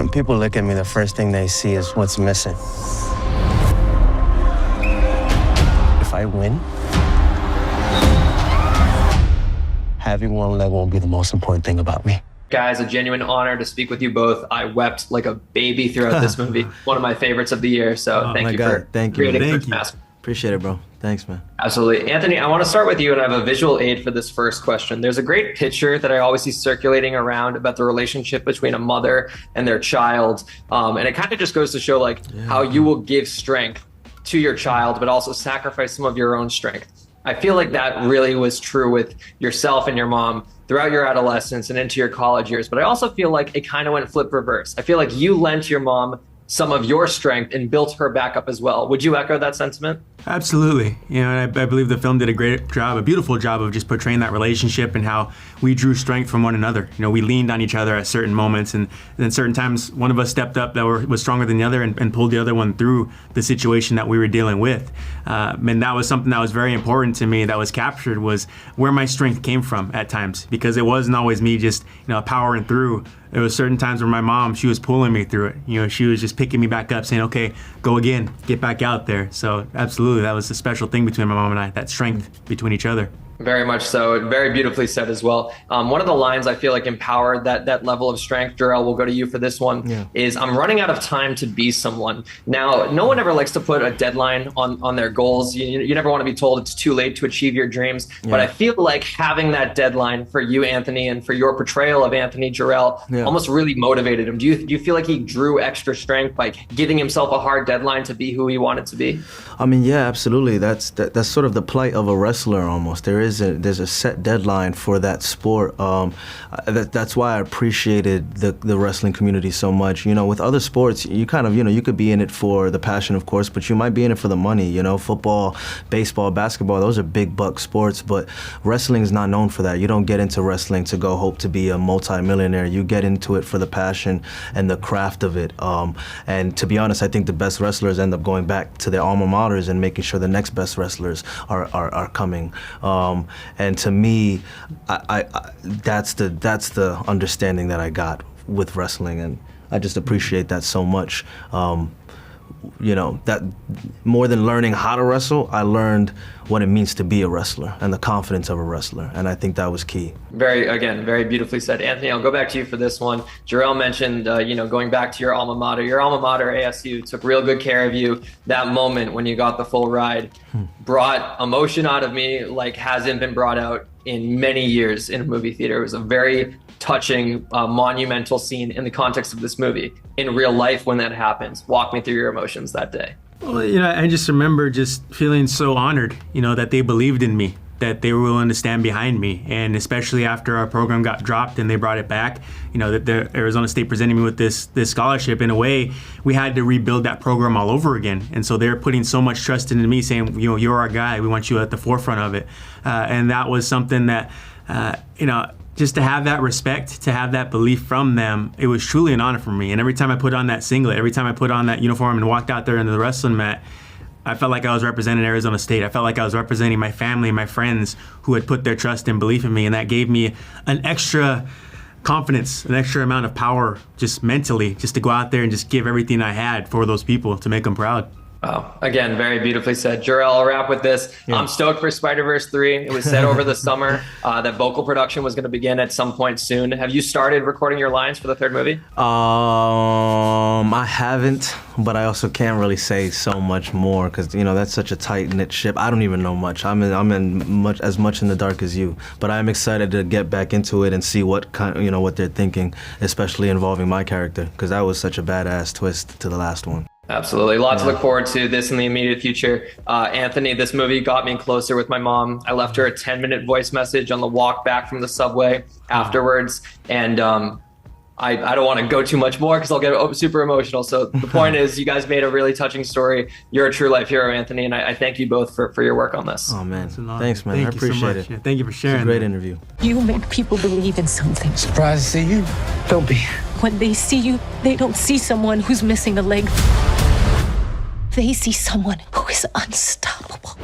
When people look at me, the first thing they see is what's missing. If I win, having one leg won't be the most important thing about me. Guys, a genuine honor to speak with you both. I wept like a baby throughout this movie. One of my favorites of the year. So thank you for creating this mask. Appreciate it, bro. Thanks, man. Absolutely. Anthony, I want to start with you, and I have a visual aid for this first question. There's a great picture that I always see circulating around about the relationship between a mother and their child. And it kind of just goes to show like how you will give strength to your child, but also sacrifice some of your own strength. I feel like that really was true with yourself and your mom throughout your adolescence and into your college years. But I also feel like it kind of went flip reverse. I feel like you lent your mom some of your strength and built her back up as well. Would you echo that sentiment? Absolutely. You know, I believe the film did a great job, a beautiful job of just portraying that relationship and how we drew strength from one another. You know, we leaned on each other at certain moments, and then certain times one of us stepped up that was stronger than the other and pulled the other one through the situation that we were dealing with. And that was something that was very important to me that was captured, was where my strength came from at times, because it wasn't always me just, powering through. There was certain times where my mom, she was pulling me through it. You know, she was just picking me back up, saying, okay, go again, get back out there. So absolutely, that was a special thing between my mom and I, that strength between each other. Very much so. Very beautifully said as well. One of the lines I feel like empowered that level of strength, Jharrel, we'll go to you for this one, is I'm running out of time to be someone. Now, no one ever likes to put a deadline on their goals. You never want to be told it's too late to achieve your dreams. But I feel like having that deadline for you, Anthony, and for your portrayal of Anthony Jharrel almost really motivated him. Do you feel like he drew extra strength by giving himself a hard deadline to be who he wanted to be? I mean, yeah, absolutely. That's sort of the plight of a wrestler almost. There's a set deadline for that sport. That's why I appreciated the wrestling community so much. You know, with other sports, you kind of, you could be in it for the passion, of course, but you might be in it for the money. You know, football, baseball, basketball, those are big buck sports, but wrestling is not known for that. You don't get into wrestling to go hope to be a multi-millionaire. You get into it for the passion and the craft of it. And to be honest, I think the best wrestlers end up going back to their alma maters and making sure the next best wrestlers are coming. And to me, that's the understanding that I got with wrestling, and I just appreciate that so much. That more than learning how to wrestle, I learned what it means to be a wrestler and the confidence of a wrestler, and I think that was key. Very beautifully said. Anthony, I'll go back to you for this one. Jharrel mentioned, going back to your alma mater. Your alma mater, ASU, took real good care of you. That moment when you got the full ride brought emotion out of me like hasn't been brought out in many years in a movie theater. It was a very touching, monumental scene in the context of this movie. In real life, when that happens, walk me through your emotions that day. Well, I just remember just feeling so honored, that they believed in me, that they were willing to stand behind me. And especially after our program got dropped and they brought it back, that the Arizona State presented me with this scholarship. In a way, we had to rebuild that program all over again. And so they're putting so much trust into me, saying, you're our guy. We want you at the forefront of it. And that was something that, just to have that respect, to have that belief from them, it was truly an honor for me. And every time I put on that singlet, every time I put on that uniform and walked out there into the wrestling mat, I felt like I was representing Arizona State. I felt like I was representing my family and my friends who had put their trust and belief in me, and that gave me an extra confidence, an extra amount of power just mentally, just to go out there and just give everything I had for those people to make them proud. Wow. Again, very beautifully said. Jharrel, I'll wrap with this. I'm stoked for Spider-Verse 3. It was said over the summer that vocal production was going to begin at some point soon. Have you started recording your lines for the third movie? I haven't, but I also can't really say so much more because, that's such a tight-knit ship. I don't even know much. I'm in as much in the dark as you, but I'm excited to get back into it and see what what they're thinking, especially involving my character, because that was such a badass twist to the last one. Absolutely. Lots to look forward to this in the immediate future. Anthony, this movie got me closer with my mom. I left her a 10-minute voice message on the walk back from the subway afterwards. And I don't want to go too much more because I'll get super emotional. So the point is, you guys made a really touching story. You're a true life hero, Anthony, and I thank you both for your work on this. Oh, man. Thanks, man. I appreciate it. Yeah, thank you for sharing. It's a great interview. You make people believe in something. Surprised to see you. Don't be. When they see you, they don't see someone who's missing a leg. They see someone who is unstoppable.